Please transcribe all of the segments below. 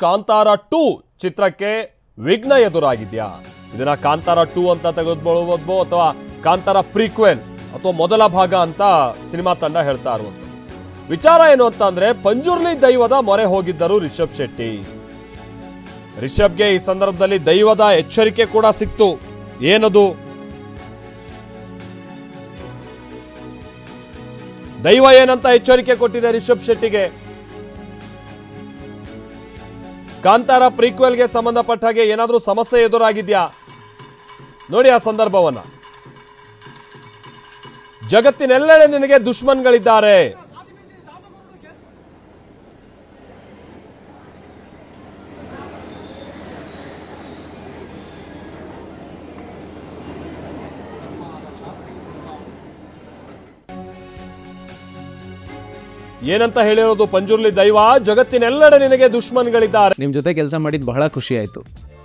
ಕಾಂತಾರ 2 ಚಿತ್ರಕ್ಕೆ ವಿಘ್ನ ಎದುರಾಗಿದ್ಯಾ? ಇದನ್ನ ಕಾಂತಾರ 2 ಅಂತ ತೆಗೆದುಕೊಳ್ಳಬಹುದು ಅಥವಾ ಕಾಂತಾರ ಪ್ರೀಕ್ವೆಲ್ ಅಥವಾ ಮೊದಲ ಭಾಗ ಅಂತ ಸಿನಿಮಾ ತಂಡ ಹೇಳ್ತಾ ಇರುವಂಥದ್ದು. ವಿಚಾರ ಏನು ಅಂತ ಅಂದ್ರೆ, ಪಂಜುರ್ಲಿ ದೈವದ ಮೊರೆ ಹೋಗಿದ್ದರು ರಿಷಬ್ ಶೆಟ್ಟಿ. ರಿಷಬ್ಗೆ ಈ ಸಂದರ್ಭದಲ್ಲಿ ದೈವದ ಎಚ್ಚರಿಕೆ ಕೂಡ ಸಿಕ್ತು. ಏನದು? ದೈವ ಏನಂತ ಎಚ್ಚರಿಕೆ ಕೊಟ್ಟಿದೆ ರಿಷಬ್ ಶೆಟ್ಟಿಗೆ? ಕಾಂತಾರ ಪ್ರೀಕ್ವೆಲ್ಗೆ ಸಂಬಂಧಪಟ್ಟ ಹಾಗೆ ಏನಾದರೂ ಸಮಸ್ಯೆ ಎದುರಾಗಿದ್ಯಾ? ನೋಡಿ ಆ ಸಂದರ್ಭವನ್ನ. ಜಗತ್ತಿನೆಲ್ಲೆಡೆ ನಿನಗೆ ದುಶ್ಮನ್ಗಳಿದ್ದಾರೆ. ಏನಂತ ಹೇಳಿರೋದು ಪಂಜುರ್ಲಿ ದೈವ? ಜಗತ್ತಿನೆಲ್ಲೆಡೆ ನಿನಗೆ ದುಶ್ಮನ್ಗಳಿದ್ದಾರೆ. ನಿಮ್ ಜೊತೆ ಕೆಲಸ ಮಾಡಿದ್ ಬಹಳ ಖುಷಿ ಆಯ್ತು.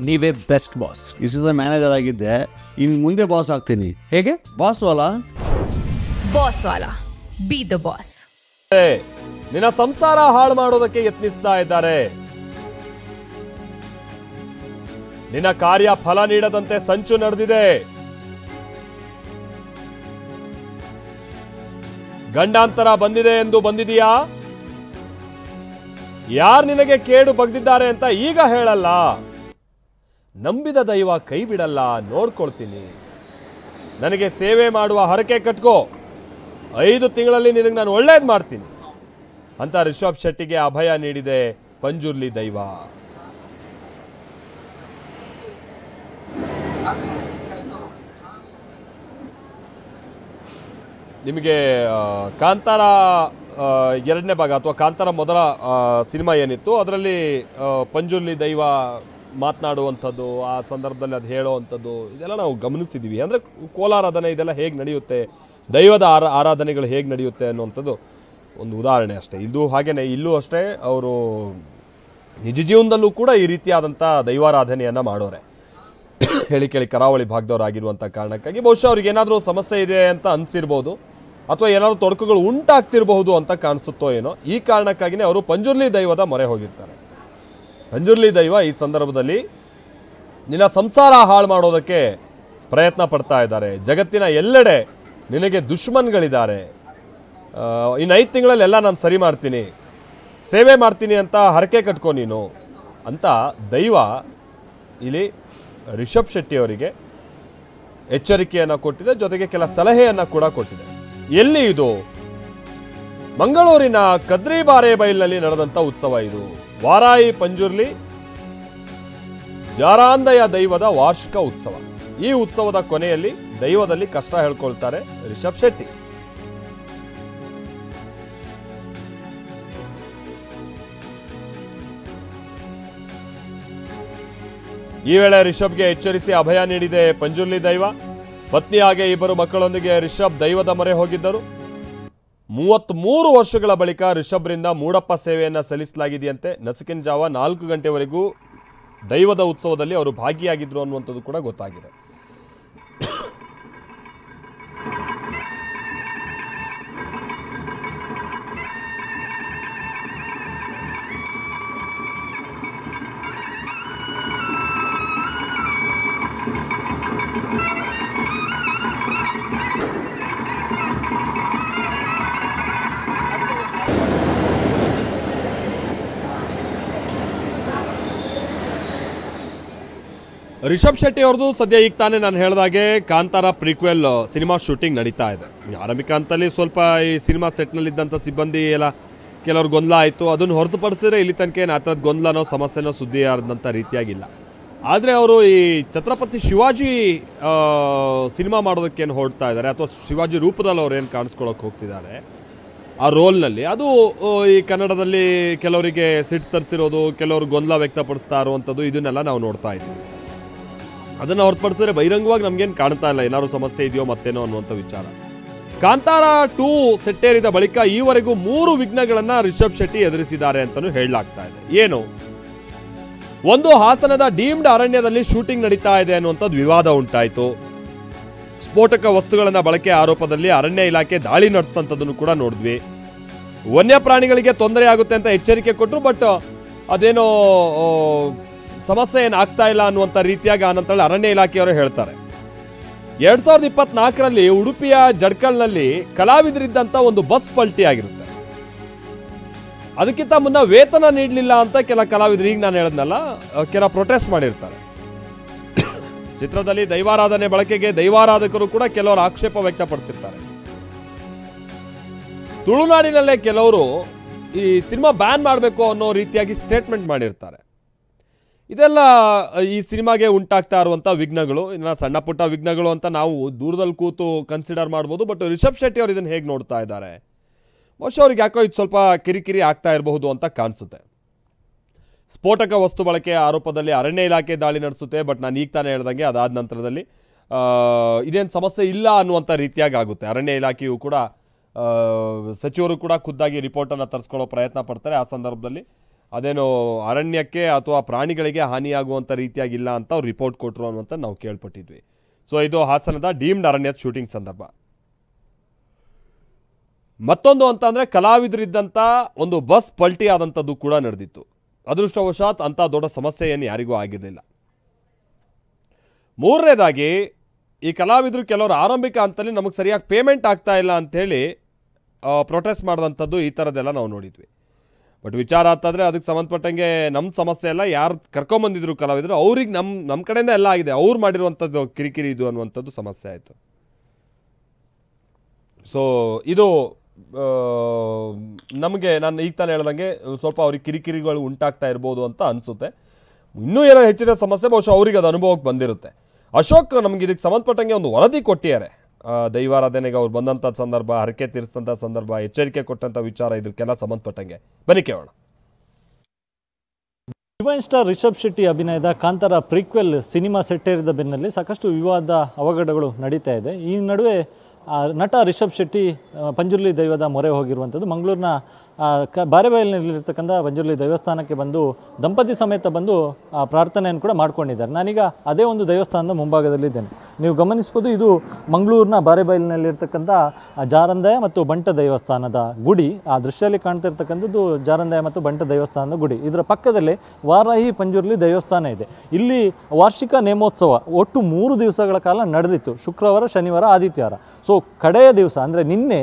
ನೀವೇ ಬೆಸ್ಟ್ ಬಾಸ್. ಇಷ್ಟದ ಮ್ಯಾನೇಜರ್ ಆಗಿದ್ದೆ, ಇನ್ನು ಮುಂದೆ ಬಾಸ್ ಆಗ್ತೀನಿ. ಹೇಗೆ? Boss Vala B the boss. ನಿನ್ನ ಸಂಸಾರ ಹಾಳು ಮಾಡೋದಕ್ಕೆ ಯತ್ನಿಸ್ತಾ ಇದ್ದಾರೆ. ನಿನ್ನ ಕಾರ್ಯ ಫಲ ನೀಡದಂತೆ ಸಂಚು ನಡೆದಿದೆ. ಗಂಡಾಂತರ ಬಂದಿದೆ ಎಂದು ಬಂದಿದೀಯಾ? ಯಾರು ನಿನಗೆ ಕೇಡು ಬಗ್ದಿದ್ದಾರೆ ಅಂತ ಈಗ ಹೇಳಲ್ಲ. ನಂಬಿದ ದೈವ ಕೈ ಬಿಡಲ್ಲ, ನೋಡ್ಕೊಳ್ತೀನಿ. ನನಗೆ ಸೇವೆ ಮಾಡುವ ಹರಕೆ ಕಟ್ಕೋ. 5 ತಿಂಗಳಲ್ಲಿ ನಿನಗೆ ನಾನು ಒಳ್ಳೇದು ಮಾಡ್ತೀನಿ ಅಂತ ರಿಷಬ್ ಶೆಟ್ಟಿಗೆ ಅಭಯ ನೀಡಿದೆ ಪಂಜುರ್ಲಿ ದೈವ. ನಿಮಗೆ ಕಾಂತಾರ 2ನೇ ಭಾಗ ಅಥವಾ ಕಾಂತಾರ ಮೊದಲ ಸಿನಿಮಾ ಏನಿತ್ತು ಅದರಲ್ಲಿ ಪಂಜುರ್ಲಿ ದೈವ ಮಾತನಾಡುವಂಥದ್ದು, ಆ ಸಂದರ್ಭದಲ್ಲಿ ಅದು ಹೇಳೋವಂಥದ್ದು ಇದೆಲ್ಲ ನಾವು ಗಮನಿಸಿದ್ದೀವಿ. ಅಂದರೆ ಕೋಲಾರಾಧನೆ ಇದೆಲ್ಲ ಹೇಗೆ ನಡೆಯುತ್ತೆ, ದೈವದ ಆರಾಧನೆಗಳು ಹೇಗೆ ನಡೆಯುತ್ತೆ ಅನ್ನುವಂಥದ್ದು ಒಂದು ಉದಾಹರಣೆ ಅಷ್ಟೇ. ಇದು ಹಾಗೆಯೇ ಇಲ್ಲೂ ಅಷ್ಟೇ ಅವರು ನಿಜ ಜೀವನದಲ್ಲೂ ಕೂಡ ಈ ರೀತಿಯಾದಂಥ ದೈವಾರಾಧನೆಯನ್ನು ಮಾಡೋರೆ. ಹೇಳಿ ಕೇಳಿ ಕರಾವಳಿ ಭಾಗದವರಾಗಿರುವಂಥ ಕಾರಣಕ್ಕಾಗಿ ಬಹುಶಃ ಅವ್ರಿಗೆ ಏನಾದರೂ ಸಮಸ್ಯೆ ಇದೆ ಅಂತ ಅನಿಸಿರ್ಬೋದು ಅಥವಾ ಏನಾದರೂ ತೊಡಕುಗಳು ಉಂಟಾಗ್ತಿರಬಹುದು ಅಂತ ಕಾಣಿಸುತ್ತೋ ಏನೋ. ಈ ಕಾರಣಕ್ಕಾಗಿಯೇ ಅವರು ಪಂಜುರ್ಲಿ ದೈವದ ಮೊರೆ ಹೋಗಿರ್ತಾರೆ. ಪಂಜುರ್ಲಿ ದೈವ ಈ ಸಂದರ್ಭದಲ್ಲಿ ನಿನ್ನ ಸಂಸಾರ ಹಾಳು ಮಾಡೋದಕ್ಕೆ ಪ್ರಯತ್ನ ಪಡ್ತಾ ಇದ್ದಾರೆ. ಜಗತ್ತಿನ ಎಲ್ಲೆಡೆ ನಿನಗೆ ದುಶ್ಮನ್ಗಳಿದ್ದಾರೆ. ಇನ್ನು 5 ತಿಂಗಳಲ್ಲೆಲ್ಲ ನಾನು ಸರಿ ಮಾಡ್ತೀನಿ, ಸೇವೆ ಮಾಡ್ತೀನಿ ಅಂತ ಹರಕೆ ಕಟ್ಕೋ ನೀನು ಅಂತ ದೈವ ಇಲ್ಲಿ ರಿಷಬ್ ಶೆಟ್ಟಿ ಅವರಿಗೆ ಎಚ್ಚರಿಕೆಯನ್ನು ಕೊಟ್ಟಿದೆ. ಜೊತೆಗೆ ಕೆಲ ಸಲಹೆಯನ್ನು ಕೂಡ ಕೊಟ್ಟಿದೆ. ಎಲ್ಲಿ ಇದು? ಮಂಗಳೂರಿನ ಕದ್ರಿಬಾರೆ ಬೈಲ್ನಲ್ಲಿ ನಡೆದಂಥ ಉತ್ಸವ ಇದು. ವಾರಾಯಿ ಪಂಜುರ್ಲಿ ಜಾರಾಂದಯ ದೈವದ ವಾರ್ಷಿಕ ಉತ್ಸವ. ಈ ಉತ್ಸವದ ಕೊನೆಯಲ್ಲಿ ದೈವದಲ್ಲಿ ಕಷ್ಟ ಹೇಳ್ಕೊಳ್ತಾರೆ ರಿಷಬ್ ಶೆಟ್ಟಿ. ಈ ವೇಳೆ ರಿಷಬ್ಗೆ ಎಚ್ಚರಿಸಿ ಅಭಯ ನೀಡಿದೆ ಪಂಜುರ್ಲಿ ದೈವ. ಪತ್ನಿ ಹಾಗೆ 2 ಮಕ್ಕಳೊಂದಿಗೆ ರಿಷಬ್ ದೈವದ ಮೊರೆ ಹೋಗಿದ್ದರು. 33 ವರ್ಷಗಳ ಬಳಿಕ ರಿಷಬ್ರಿಂದ ಮೂಡಪ್ಪ ಸೇವೆಯನ್ನು ಸಲ್ಲಿಸಲಾಗಿದೆಯಂತೆ. ನಸುಕಿನ ಜಾವ 4 ಗಂಟೆವರೆಗೂ ದೈವದ ಉತ್ಸವದಲ್ಲಿ ಅವರು ಭಾಗಿಯಾಗಿದ್ರು ಅನ್ನುವಂಥದ್ದು ಕೂಡ ಗೊತ್ತಾಗಿದೆ. ರಿಷಬ್ ಶೆಟ್ಟಿ ಅವ್ರದ್ದು ಸದ್ಯ ಈಗ ತಾನೇ ನಾನು ಹೇಳಿದಾಗೆ ಕಾಂತಾರ ಪ್ರೀಕ್ವೆಲ್ ಸಿನಿಮಾ ಶೂಟಿಂಗ್ ನಡೀತಾ ಇದೆ. ಆರಂಭಿಕ ಹಂತದಲ್ಲಿ ಸ್ವಲ್ಪ ಈ ಸಿನಿಮಾ ಸೆಟ್ನಲ್ಲಿದ್ದಂಥ ಸಿಬ್ಬಂದಿ ಎಲ್ಲ ಕೆಲವ್ರು ಗೊಂದಲ ಆಯಿತು. ಅದನ್ನು ಹೊರತುಪಡಿಸಿದ್ರೆ ಇಲ್ಲಿ ತನಕ ಏನು ಆ ಥರದ ಗೊಂದಲನೋ ಸಮಸ್ಯೆನೋ ಸುದ್ದಿ ಆದಂಥ ರೀತಿಯಾಗಿಲ್ಲ. ಆದರೆ ಅವರು ಈ ಛತ್ರಪತಿ ಶಿವಾಜಿ ಸಿನಿಮಾ ಮಾಡೋದಕ್ಕೇನು ಹೊರಡ್ತಾ ಇದ್ದಾರೆ ಅಥವಾ ಶಿವಾಜಿ ರೂಪದಲ್ಲಿ ಅವ್ರು ಏನು ಕಾಣಿಸ್ಕೊಳ್ಳೋಕೆ ಹೋಗ್ತಿದ್ದಾರೆ ಆ ರೋಲ್ನಲ್ಲಿ, ಅದು ಈ ಕನ್ನಡದಲ್ಲಿ ಕೆಲವರಿಗೆ ಸಿಟ್ಟು ತರಿಸಿರೋದು, ಕೆಲವರು ಗೊಂದಲ ವ್ಯಕ್ತಪಡಿಸ್ತಾ ಇರುವಂಥದ್ದು ಇದನ್ನೆಲ್ಲ ನಾವು ನೋಡ್ತಾ ಇದ್ದೀವಿ. ಅದನ್ನು ಹೊರತುಪಡಿಸಿದ್ರೆ ಬಹಿರಂಗವಾಗಿ ನಮಗೇನು ಕಾಣ್ತಾ ಇಲ್ಲ ಏನಾದ್ರು ಸಮಸ್ಯೆ ಇದೆಯೋ ಮತ್ತೇನೋ ಅನ್ನುವಂಥ ವಿಚಾರ. ಕಾಂತಾರ 2 ಸೆಟ್ಟೇರಿದ ಬಳಿಕ ಈವರೆಗೂ 3 ವಿಘ್ನಗಳನ್ನು ರಿಷಬ್ ಶೆಟ್ಟಿ ಎದುರಿಸಿದ್ದಾರೆ ಅಂತಲೂ ಹೇಳಲಾಗ್ತಾ ಇದೆ. ಏನು? ಒಂದು, ಹಾಸನದ ಡೀಮ್ಡ್ ಅರಣ್ಯದಲ್ಲಿ ಶೂಟಿಂಗ್ ನಡೀತಾ ಇದೆ ಅನ್ನುವಂಥದ್ದು ವಿವಾದ ಉಂಟಾಯಿತು. ಸ್ಫೋಟಕ ವಸ್ತುಗಳನ್ನ ಬಳಕೆ ಆರೋಪದಲ್ಲಿ ಅರಣ್ಯ ಇಲಾಖೆ ದಾಳಿ ನಡೆಸಿದಂಥದ್ದನ್ನು ಕೂಡ ನೋಡಿದ್ವಿ. ವನ್ಯಪ್ರಾಣಿಗಳಿಗೆ ತೊಂದರೆ ಆಗುತ್ತೆ ಅಂತ ಎಚ್ಚರಿಕೆ ಕೊಟ್ಟರು. ಬಟ್ ಅದೇನೋ ಸಮಸ್ಯೆ ಏನು ಆಗ್ತಾ ಇಲ್ಲ ಅನ್ನುವಂಥ ರೀತಿಯಾಗಿ ಆನಂತರ ಅರಣ್ಯ ಇಲಾಖೆಯವರು ಹೇಳ್ತಾರೆ. 2024ರಲ್ಲಿ ಉಡುಪಿಯ ಜಡ್ಕಲ್ನಲ್ಲಿ ಕಲಾವಿದರಿದ್ದಂಥ ಒಂದು ಬಸ್ ಪಲ್ಟಿ ಆಗಿರುತ್ತೆ. ಅದಕ್ಕಿಂತ ಮುನ್ನ ವೇತನ ನೀಡಲಿಲ್ಲ ಅಂತ ಕೆಲ ಕಲಾವಿದರು, ಈಗ ನಾನು ಹೇಳಿದ್ನಲ್ಲ, ಕೆಲ ಪ್ರೊಟೆಸ್ಟ್ ಮಾಡಿರ್ತಾರೆ. ಚಿತ್ರದಲ್ಲಿ ದೈವಾರಾಧನೆ ಬಳಕೆಗೆ ದೈವಾರಾಧಕರು ಕೂಡ ಕೆಲವರು ಆಕ್ಷೇಪ ವ್ಯಕ್ತಪಡಿಸಿರ್ತಾರೆ. ತುಳುನಾಡಿನಲ್ಲೇ ಕೆಲವರು ಈ ಸಿನಿಮಾ ಬ್ಯಾನ್ ಮಾಡಬೇಕು ಅನ್ನೋ ರೀತಿಯಾಗಿ ಸ್ಟೇಟ್ಮೆಂಟ್ ಮಾಡಿರ್ತಾರೆ. ಇದೆಲ್ಲ ಈ ಸಿನಿಮಾಗೆ ಉಂಟಾಗ್ತಾ ಇರುವಂಥ ವಿಘ್ನಗಳು, ಇನ್ನು ಸಣ್ಣ ಪುಟ್ಟ ವಿಘ್ನಗಳು ಅಂತ ನಾವು ದೂರದಲ್ಲಿ ಕೂತು ಕನ್ಸಿಡರ್ ಮಾಡ್ಬೋದು. ಬಟ್ ರಿಷಬ್ ಶೆಟ್ಟಿ ಅವರು ಇದನ್ನು ಹೇಗೆ ನೋಡ್ತಾ ಇದ್ದಾರೆ, ಬಹುಶಃ ಅವ್ರಿಗೆ ಯಾಕೋ ಇದು ಸ್ವಲ್ಪ ಕಿರಿಕಿರಿ ಆಗ್ತಾ ಇರಬಹುದು ಅಂತ ಕಾಣಿಸುತ್ತೆ. ಸ್ಫೋಟಕ ವಸ್ತು ಬಳಕೆ ಆರೋಪದಲ್ಲಿ ಅರಣ್ಯ ಇಲಾಖೆ ದಾಳಿ ನಡೆಸುತ್ತೆ. ಬಟ್ ನಾನು ಈಗ ತಾನೇ ಹೇಳ್ದಂಗೆ ಅದಾದ ನಂತರದಲ್ಲಿ ಇದೇನು ಸಮಸ್ಯೆ ಇಲ್ಲ ಅನ್ನುವಂಥ ರೀತಿಯಾಗಿ ಆಗುತ್ತೆ. ಅರಣ್ಯ ಇಲಾಖೆಯು ಕೂಡ ಸಚಿವರು ಕೂಡ ಖುದ್ದಾಗಿ ರಿಪೋರ್ಟನ್ನು ತರಿಸ್ಕೊಳ್ಳೋ ಪ್ರಯತ್ನ ಪಡ್ತಾರೆ. ಆ ಸಂದರ್ಭದಲ್ಲಿ ಅದೇನು ಅರಣ್ಯಕ್ಕೆ ಅಥವಾ ಪ್ರಾಣಿಗಳಿಗೆ ಹಾನಿಯಾಗುವಂಥ ರೀತಿಯಾಗಿಲ್ಲ ಅಂತ ಅವ್ರು ರಿಪೋರ್ಟ್ ಕೊಟ್ಟರು ಅನ್ನುವಂಥ ನಾವು ಕೇಳ್ಪಟ್ಟಿದ್ವಿ. ಸೊ ಇದು ಹಾಸನದ ಡೀಮ್ಡ್ ಅರಣ್ಯದ ಶೂಟಿಂಗ್ ಸಂದರ್ಭ. ಮತ್ತೊಂದು ಅಂತ ಅಂದರೆ ಕಲಾವಿದರಿದ್ದಂಥ ಒಂದು ಬಸ್ ಪಲ್ಟಿ ಆದಂಥದ್ದು ಕೂಡ ನಡೆದಿತ್ತು. ಅದೃಷ್ಟವಶಾತ್ ಅಂಥ ದೊಡ್ಡ ಸಮಸ್ಯೆ ಏನು ಯಾರಿಗೂ ಆಗಿರಲಿಲ್ಲ. ಮೂರನೇದಾಗಿ ಈ ಕಲಾವಿದರು ಕೆಲವರು ಆರಂಭಿಕ ಹಂತದಲ್ಲಿ ನಮಗೆ ಸರಿಯಾಗಿ ಪೇಮೆಂಟ್ ಆಗ್ತಾ ಇಲ್ಲ ಅಂಥೇಳಿ ಪ್ರೊಟೆಸ್ಟ್ ಮಾಡಿದಂಥದ್ದು, ಈ ಥರದ್ದೆಲ್ಲ ನಾವು ನೋಡಿದ್ವಿ. ಬಟ್ ವಿಚಾರ ಅಂತಂದರೆ ಅದಕ್ಕೆ ಸಂಬಂಧಪಟ್ಟಂಗೆ ನಮ್ಮ ಸಮಸ್ಯೆ ಎಲ್ಲ ಯಾರು ಕರ್ಕೊಂಬಂದಿದ್ರು ಕಲಾವಿದರು ಅವ್ರಿಗೆ ನಮ್ಮ ಕಡೆಯಿಂದ ಎಲ್ಲ ಆಗಿದೆ, ಅವ್ರು ಮಾಡಿರುವಂಥದ್ದು ಕಿರಿಕಿರಿ ಇದು ಅನ್ನುವಂಥದ್ದು ಸಮಸ್ಯೆ ಆಯಿತು. ಸೊ ಇದು ನಮಗೆ ನಾನು ಈಗ ತಾನೇ ಹೇಳ್ದಂಗೆ ಸ್ವಲ್ಪ ಅವ್ರಿಗೆ ಕಿರಿಕಿರಿಗಳು ಉಂಟಾಗ್ತಾ ಇರ್ಬೋದು ಅಂತ ಅನಿಸುತ್ತೆ. ಇನ್ನೂ ಏನೋ ಹೆಚ್ಚಿನ ಸಮಸ್ಯೆ ಬಹುಶಃ ಅವ್ರಿಗೆ ಅದು ಅನುಭವಕ್ಕೆ ಬಂದಿರುತ್ತೆ. ಅಶೋಕ್ ನಮ್ಗೆ ಇದಕ್ಕೆ ಸಂಬಂಧಪಟ್ಟಂಗೆ ಒಂದು ವರದಿ ಕೊಟ್ಟಿದ್ದಾರೆ. ದೈವಾರಾಧನೆಗೆ ಅವ್ರು ಬಂದಂಥ ಸಂದರ್ಭ, ಹರಕೆ ತೀರಿಸಿದಂಥ ಸಂದರ್ಭ, ಎಚ್ಚರಿಕೆ ಕೊಟ್ಟಂಥ ವಿಚಾರ, ಇದಕ್ಕೆಲ್ಲ ಸಂಬಂಧಪಟ್ಟಂಗೆ ಬನ್ನಿ ಕೇಳೋಣ. ಡಿವೈನ್ ಸ್ಟಾರ್ ರಿಷಬ್ ಶೆಟ್ಟಿ ಅಭಿನಯದ ಕಾಂತಾರ ಪ್ರೀಕ್ವೆಲ್ ಸಿನಿಮಾ ಸೆಟ್ಟೇರಿದ ಬೆನ್ನಲ್ಲಿ ಸಾಕಷ್ಟು ವಿವಾದ ಅವಘಡಗಳು ನಡೀತಾ ಇದೆ. ಈ ನಡುವೆ ನಟ ರಿಷಬ್ ಶೆಟ್ಟಿ ಪಂಜುರ್ಲಿ ದೈವದ ಮೊರೆ ಹೋಗಿರುವಂಥದ್ದು. ಮಂಗಳೂರಿನ ಬಾರೆಬೈಲಿನಲ್ಲಿರ್ತಕ್ಕಂಥ ಪಂಜುರ್ಲಿ ದೇವಸ್ಥಾನಕ್ಕೆ ಬಂದು ದಂಪತಿ ಸಮೇತ ಬಂದು ಪ್ರಾರ್ಥನೆಯನ್ನು ಕೂಡ ಮಾಡ್ಕೊಂಡಿದ್ದಾರೆ. ನಾನೀಗ ಅದೇ ಒಂದು ದೇವಸ್ಥಾನದ ಮುಂಭಾಗದಲ್ಲಿದ್ದೇನೆ. ನೀವು ಗಮನಿಸ್ಬೋದು, ಇದು ಮಂಗಳೂರಿನ ಬಾರೆಬೈಲಿನಲ್ಲಿರ್ತಕ್ಕಂಥ ಜಾರಂದಾಯ ಮತ್ತು ಬಂಟ ದೇವಸ್ಥಾನದ ಗುಡಿ. ಆ ದೃಶ್ಯದಲ್ಲಿ ಕಾಣ್ತಿರ್ತಕ್ಕಂಥದ್ದು ಜಾರಂದಾಯ ಮತ್ತು ಬಂಟ ದೇವಸ್ಥಾನದ ಗುಡಿ. ಇದರ ಪಕ್ಕದಲ್ಲೇ ವಾರಾಹಿ ಪಂಜುರ್ಲಿ ದೇವಸ್ಥಾನ ಇದೆ. ಇಲ್ಲಿ ವಾರ್ಷಿಕ ನೇಮೋತ್ಸವ ಒಟ್ಟು 3 ದಿವಸಗಳ ಕಾಲ ನಡೆದಿತ್ತು, ಶುಕ್ರವಾರ, ಶನಿವಾರ, ಆದಿತ್ಯವಾರ. ಸೊ ಕಡೆಯ ದಿವಸ ಅಂದರೆ ನಿನ್ನೆ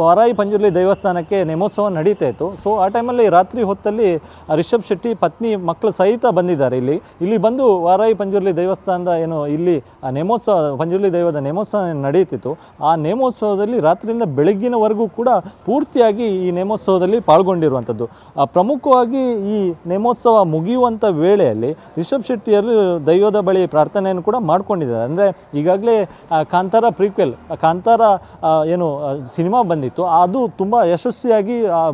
ವಾರಾಹಿ ಪಂಜುರ್ಲಿ ದೇವಸ್ಥಾನಕ್ಕೆ ನೇಮೋತ್ಸವ ನಡೀತಾ ಇತ್ತು. ಸೊ ಆ ಟೈಮಲ್ಲಿ ರಾತ್ರಿ ಹೊತ್ತಲ್ಲಿ ರಿಷಬ್ ಶೆಟ್ಟಿ ಪತ್ನಿ ಮಕ್ಕಳು ಸಹಿತ ಬಂದಿದ್ದಾರೆ. ಇಲ್ಲಿ ಬಂದು ವಾರಾಹಿ ಪಂಜುರ್ಲಿ ದೇವಸ್ಥಾನದ ಏನು ಇಲ್ಲಿ ನೇಮೋತ್ಸವ, ಪಂಜುರ್ಲಿ ದೈವದ ನೇಮೋತ್ಸವ ನಡೀತಿತ್ತು. ಆ ನೇಮೋತ್ಸವದಲ್ಲಿ ರಾತ್ರಿಯಿಂದ ಬೆಳಗ್ಗಿನವರೆಗೂ ಕೂಡ ಪೂರ್ತಿಯಾಗಿ ಈ ನೇಮೋತ್ಸವದಲ್ಲಿ ಪಾಲ್ಗೊಂಡಿರುವಂಥದ್ದು. ಪ್ರಮುಖವಾಗಿ ಈ ನೇಮೋತ್ಸವ ಮುಗಿಯುವಂಥ ವೇಳೆಯಲ್ಲಿ ರಿಷಬ್ ಶೆಟ್ಟಿಯರು ದೈವದ ಬಳಿ ಪ್ರಾರ್ಥನೆಯನ್ನು ಕೂಡ ಮಾಡ್ಕೊಂಡಿದ್ದಾರೆ. ಅಂದರೆ ಈಗಾಗಲೇ ಕಾಂತಾರ ಪ್ರೀಕ್ವೆಲ್, ಕಾಂತಾರ ಏನು ಸಿನಿಮಾ ಬಂದಿತ್ತು, ಅದು ತುಂಬ ಯಶಸ್ವಿಯಾಗಿ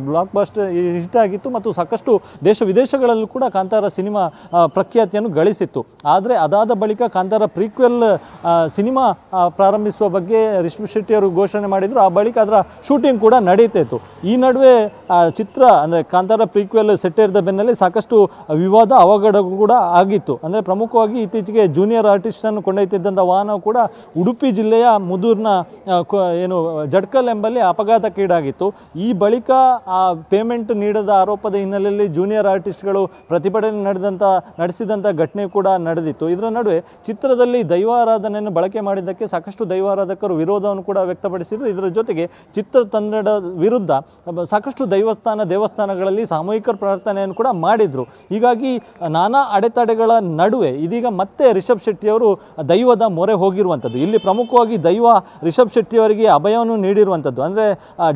ಬ್ಲಾಕ್ ಬಸ್ಟರ್ ಹಿಟ್ ಆಗಿತ್ತು ಮತ್ತು ಸಾಕಷ್ಟು ದೇಶ ವಿದೇಶಗಳಲ್ಲೂ ಕೂಡ ಕಾಂತಾರ ಸಿನಿಮಾ ಪ್ರಖ್ಯಾತಿಯನ್ನು ಗಳಿಸಿತ್ತು. ಆದರೆ ಅದಾದ ಬಳಿಕ ಕಾಂತಾರ ಪ್ರೀಕ್ವೆಲ್ ಸಿನಿಮಾ ಪ್ರಾರಂಭಿಸುವ ಬಗ್ಗೆ ರಿಷಬ್ ಶೆಟ್ಟಿಯವರು ಘೋಷಣೆ ಮಾಡಿದರು. ಆ ಬಳಿಕ ಅದರ ಶೂಟಿಂಗ್ ಕೂಡ ನಡೀತಾ ಇತ್ತು. ಈ ನಡುವೆ ಚಿತ್ರ ಅಂದರೆ ಕಾಂತಾರ ಪ್ರೀಕ್ವೆಲ್ ಸೆಟ್ಟೇರಿದ ಬೆನ್ನಲ್ಲಿ ಸಾಕಷ್ಟು ವಿವಾದ ಅವಘಡಗಳು ಕೂಡ ಆಗಿತ್ತು. ಅಂದರೆ ಪ್ರಮುಖವಾಗಿ ಇತ್ತೀಚೆಗೆ ಜೂನಿಯರ್ ಆರ್ಟಿಸ್ಟನ್ನು ಕೊಂಡೊಯ್ತಿದ್ದಂಥ ವಾಹನ ಕೂಡ ಉಡುಪಿ ಜಿಲ್ಲೆಯ ಮುದೂರಿನ ಏನು ಜಡ್ಕಲ್ ಎಂಬಲ್ಲಿ ಅಪಘಾತಕ್ಕೀಡಾಗಿತ್ತು. ಈ ಬಳಿಕ ಆ ಪೇಮೆಂಟ್ ನೀಡದ ಆರೋಪದ ಹಿನ್ನೆಲೆಯಲ್ಲಿ ಜೂನಿಯರ್ ಆರ್ಟಿಸ್ಟ್ಗಳು ಪ್ರತಿಭಟನೆ ನಡೆಸಿದಂಥ ಘಟನೆ ಕೂಡ ನಡೆದಿತ್ತು. ಇದರ ನಡುವೆ ಚಿತ್ರದಲ್ಲಿ ದೈವಾರಾಧನೆಯನ್ನು ಬಳಕೆ ಮಾಡಿದ್ದಕ್ಕೆ ಸಾಕಷ್ಟು ದೈವಾರಾಧಕರು ವಿರೋಧವನ್ನು ಕೂಡ ವ್ಯಕ್ತಪಡಿಸಿದರು. ಇದರ ಜೊತೆಗೆ ಚಿತ್ರತಂಡದ ವಿರುದ್ಧ ಸಾಕಷ್ಟು ದೇವಸ್ಥಾನಗಳಲ್ಲಿ ಸಾಮೂಹಿಕ ಪ್ರಾರ್ಥನೆಯನ್ನು ಕೂಡ ಮಾಡಿದರು. ಹೀಗಾಗಿ ನಾನಾ ಅಡೆತಡೆಗಳ ನಡುವೆ ಇದೀಗ ಮತ್ತೆ ರಿಷಬ್ ಶೆಟ್ಟಿಯವರು ದೈವದ ಮೊರೆ ಹೋಗಿರುವಂಥದ್ದು. ಇಲ್ಲಿ ಪ್ರಮುಖವಾಗಿ ದೈವ ರಿಷಬ್ ಶೆಟ್ಟಿಯವರಿಗೆ ಅಭಯವನ್ನು ನೀಡಿರುವಂಥದ್ದು. ಅಂದರೆ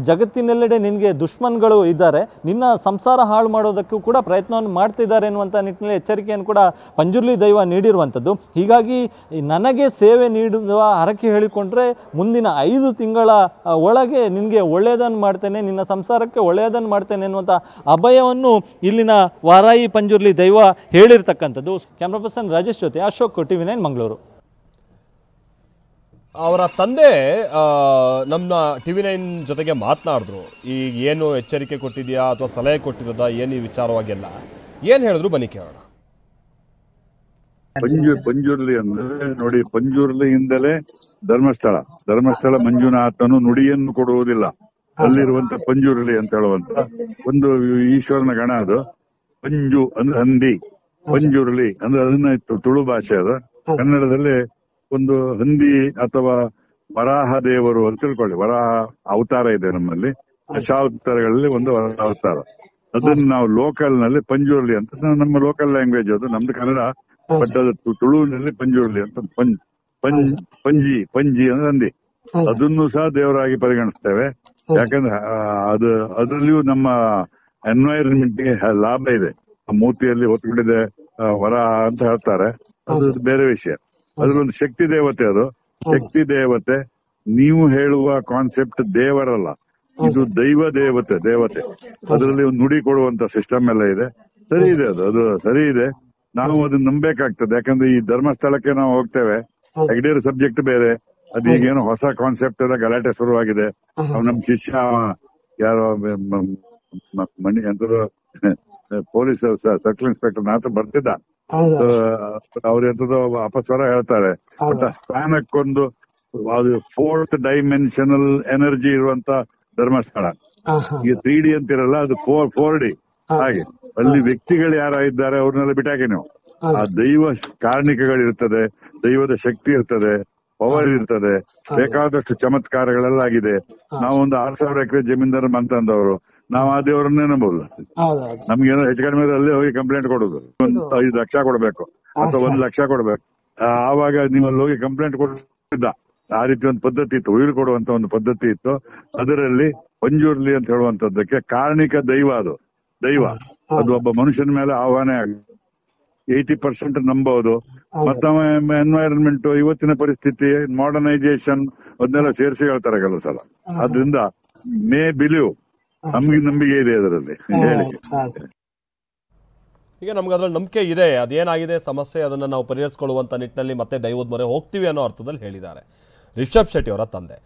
ಜಗತ್ತಿನೆಲ್ಲೆಡೆ ನಿನಗೆ ದುಶ್ಮನ್ಗಳು ಇದ್ದಾರೆ, ನಿನ್ನ ಸಂಸಾರ ಹಾಳು ಮಾಡೋದಕ್ಕೂ ಕೂಡ ಪ್ರಯತ್ನವನ್ನು ಮಾಡ್ತಿದ್ದಾರೆ ಎನ್ನುವಂಥ ನಿಟ್ಟಿನಲ್ಲಿ ಎಚ್ಚರಿಕೆಯನ್ನು ಕೂಡ ಪಂಜುರ್ಲಿ ದೈವ ನೀಡಿರುವಂಥದ್ದು. ಹೀಗಾಗಿ ನನಗೆ ಸೇವೆ ನೀಡುವ ಹರಕೆ ಹೇಳಿಕೊಂಡ್ರೆ ಮುಂದಿನ 5 ತಿಂಗಳ ಒಳಗೆ ನಿನಗೆ ಒಳ್ಳೆಯದನ್ನು ಮಾಡ್ತೇನೆ, ನಿನ್ನ ಸಂಸಾರಕ್ಕೆ ಒಳ್ಳೆಯದನ್ನು ಮಾಡ್ತೇನೆ ಎನ್ನುವಂಥ ಅಭಯವನ್ನು ಇಲ್ಲಿನ ವಾರಾಹಿ ಪಂಜುರ್ಲಿ ದೈವ ಹೇಳಿರ್ತಕ್ಕಂಥದ್ದು. ಕ್ಯಾಮ್ರಾ ಪರ್ಸನ್ ರಾಜೇಶ್ ಜೊತೆ ಅಶೋಕ್, TV9 ಮಂಗಳೂರು. ಅವರ ತಂದೆ ನಮ್ಮ TV9 ಜೊತೆಗೆ ಮಾತನಾಡಿದ್ರು. ಈಗ ಏನು ಎಚ್ಚರಿಕೆ ಕೊಟ್ಟಿದೆಯಾ ಅಥವಾ ಸಲಹೆ ಕೊಟ್ಟಿರೋದಾ ಏನು ಈ ವಿಚಾರವಾಗೆಲ್ಲ ಏನು ಹೇಳಿದ್ರು ಬನ್ನಿ ಕೇಳೋಣ. ಪಂಜುರ್ಲಿ ಅಂದ್ರೆ ನೋಡಿ, ಪಂಜುರ್ಲಿಯಿಂದಲೇ ಧರ್ಮಸ್ಥಳ ಮಂಜುನಾಥನು ನುಡಿಯನ್ನು ಕೊಡುವುದಿಲ್ಲ. ಅಲ್ಲಿರುವಂತ ಪಂಜುರ್ಲಿ ಅಂತ ಹೇಳುವಂತ ಒಂದು ಈಶ್ವರನ ಗಣ ಅದು. ಪಂಜು ಅಂದ್ರೆ ಹಂದಿ, ಪಂಜುರ್ಲಿ ಅಂದ್ರೆ ಅದನ್ನ ತುಳು ಭಾಷೆ ಅದು. ಕನ್ನಡದಲ್ಲಿ ಒಂದು ಹಂದಿ ಅಥವಾ ವರಾಹ ದೇವರು ಅಂತ ತಿಳ್ಕೊಳ್ಳಿ. ವರಾಹ ಅವತಾರ ಇದೆ ನಮ್ಮಲ್ಲಿ, ದಶಾವತಾರಗಳಲ್ಲಿ ಒಂದು ವರಾಹ ಅವತಾರ. ಅದನ್ನ ನಾವು ಲೋಕಲ್ ನಲ್ಲಿ ಪಂಜುರ್ಲಿ ಅಂತ, ನಮ್ಮ ಲೋಕಲ್ ಲ್ಯಾಂಗ್ವೇಜ್ ಅದು, ನಮ್ದು ಕನ್ನಡ. ಬಟ್ ಅದು ತುಳುವಿನಲ್ಲಿ ಪಂಜುರ್ಲಿ ಅಂತ, ಪಂಜಿ ಅಂದ್ರೆ ಹಂದಿ. ಅದನ್ನು ಸಹ ದೇವರಾಗಿ ಪರಿಗಣಿಸ್ತೇವೆ. ಯಾಕಂದ್ರೆ ಅದರಲ್ಲಿಯೂ ನಮ್ಮ ಎನ್ವೈರನ್ಮೆಂಟ್ ಗೆ ಲಾಭ ಇದೆ. ಮೂತಿಯಲ್ಲಿ ಹೊತ್ಕೊಂಡಿದೆ ವರಾಹ ಅಂತ ಹೇಳ್ತಾರೆ, ಅದು ಬೇರೆ ವಿಷಯ. ಅದ್ರಲ್ಲೊಂದು ಶಕ್ತಿ ದೇವತೆ, ಅದು ಶಕ್ತಿ ದೇವತೆ. ನೀವು ಹೇಳುವ ಕಾನ್ಸೆಪ್ಟ್ ದೇವರಲ್ಲ, ಇದು ದೈವ ದೇವತೆ. ಅದರಲ್ಲಿ ಒಂದು ನುಡಿ ಕೊಡುವಂತ ಸಿಸ್ಟಮ್ ಎಲ್ಲ ಇದೆ. ಸರಿ ಇದೆ, ಅದು ಸರಿ ಇದೆ. ನಾವು ಅದನ್ನ ನಂಬೇಕಾಗ್ತದೆ. ಯಾಕಂದ್ರೆ ಈ ಧರ್ಮಸ್ಥಳಕ್ಕೆ ನಾವು ಹೋಗ್ತೇವೆ, ಹೆಗ್ಡೇರ್ ಸಬ್ಜೆಕ್ಟ್ ಬೇರೆ, ಅದು ಈಗೇನೋ ಹೊಸ ಕಾನ್ಸೆಪ್ಟ್ ಎಲ್ಲ ಗಲಾಟೆ ಶುರುವಾಗಿದೆ. ನಮ್ ಶಿಷ್ಯ ಯಾರೋ ಮಣಿ ಅಂತ ಪೊಲೀಸ್ ಸರ್ಕಲ್ ಇನ್ಸ್ಪೆಕ್ಟರ್ ನಾತ್ರ ಬರ್ತಿದ್ದ, ಅವ್ರು ಎಂತದೋ ಅಪಸ್ವರ ಹೇಳ್ತಾರೆ. ಬಟ್ ಆ ಸ್ಥಾನಕ್ಕೊಂದು ಅದು 4th ಡೈಮೆನ್ಷನಲ್ ಎನರ್ಜಿ ಇರುವಂತ ಧರ್ಮಸ್ಥಳ. ಈಗ 3D ಅಂತಿರಲ್ಲ, ಅದು 4D. ಹಾಗೆ ಅಲ್ಲಿ ವ್ಯಕ್ತಿಗಳು ಯಾರ ಇದ್ದಾರೆ ಅವ್ರನ್ನೆಲ್ಲ ಬಿಟ್ಟಾಕಿ ನೀವು. ಆ ದೈವ ಕಾರಣಿಕಗಳಿರ್ತದೆ, ದೈವದ ಶಕ್ತಿ ಇರ್ತದೆ, ಪವರ್ ಇರ್ತದೆ, ಬೇಕಾದಷ್ಟು ಚಮತ್ಕಾರಗಳೆಲ್ಲ ಆಗಿದೆ. ನಾವೊಂದು 6,000 ಎಕರೆ ಜಮೀನ್ದಾರ ಅಂತಂದವರು, ನಾವು ಆ ದೇವರನ್ನೇ ನಂಬೋದು. ನಮ್ಗೇನೋ ಹೆಚ್ಚು ಕಡಿಮೆ ಅಲ್ಲೇ ಹೋಗಿ ಕಂಪ್ಲೇಂಟ್ ಕೊಡುದು. 5 ಲಕ್ಷ ಕೊಡ್ಬೇಕು ಅಥವಾ 1 ಲಕ್ಷ ಕೊಡ್ಬೇಕು. ಆವಾಗ ನೀವು ಅಲ್ಲಿ ಹೋಗಿ ಕಂಪ್ಲೇಂಟ್ ಕೊಡ್ತಿದ್ದ. ಆ ರೀತಿ ಒಂದು ಪದ್ಧತಿ ಇತ್ತು, ಉಯಿರು ಕೊಡುವಂತ ಒಂದು ಪದ್ಧತಿ ಇತ್ತು. ಅದರಲ್ಲಿ ಪಂಜುರ್ಲಿ ಅಂತ ಹೇಳುವಂತದ್ದಕ್ಕೆ ಕಾರಣಿಕ ದೈವ, ಅದು ಒಬ್ಬ ಮನುಷ್ಯನ ಮೇಲೆ ಆಹ್ವಾನ 80% ನಂಬಹುದು. ಮತ್ತೆ ಎನ್ವೈರನ್ಮೆಂಟ್, ಇವತ್ತಿನ ಪರಿಸ್ಥಿತಿ, ಮಾಡರ್ನೈಸೇಷನ್ ಅದನ್ನೆಲ್ಲ ಸೇರಿಸಿ ಹೇಳ್ತಾರೆ ಕೆಲವು ಸಲ. ಆದ್ರಿಂದ ಮೇ ಬಿಲೀವ್, ನಮ್ಗೆ ನಂಬಿಕೆ ಇದೆ ಅದರಲ್ಲಿ. ಹೇಳಿ, ಈಗ ನಮ್ಗೆ ಅದ್ರಲ್ಲಿ ನಂಬಿಕೆ ಇದೆ. ಅದೇನಾಗಿದೆ ಸಮಸ್ಯೆ, ಅದನ್ನು ನಾವು ಪರಿಹರಿಸಿಕೊಳ್ಳುವಂಥ ನಿಟ್ಟಿನಲ್ಲಿ ಮತ್ತೆ ದೈವದ ಮೊರೆ ಹೋಗ್ತೀವಿ ಅನ್ನೋ ಅರ್ಥದಲ್ಲಿ ಹೇಳಿದ್ದಾರೆ ರಿಷಬ್ ಶೆಟ್ಟಿ ಅವರ ತಂದೆ.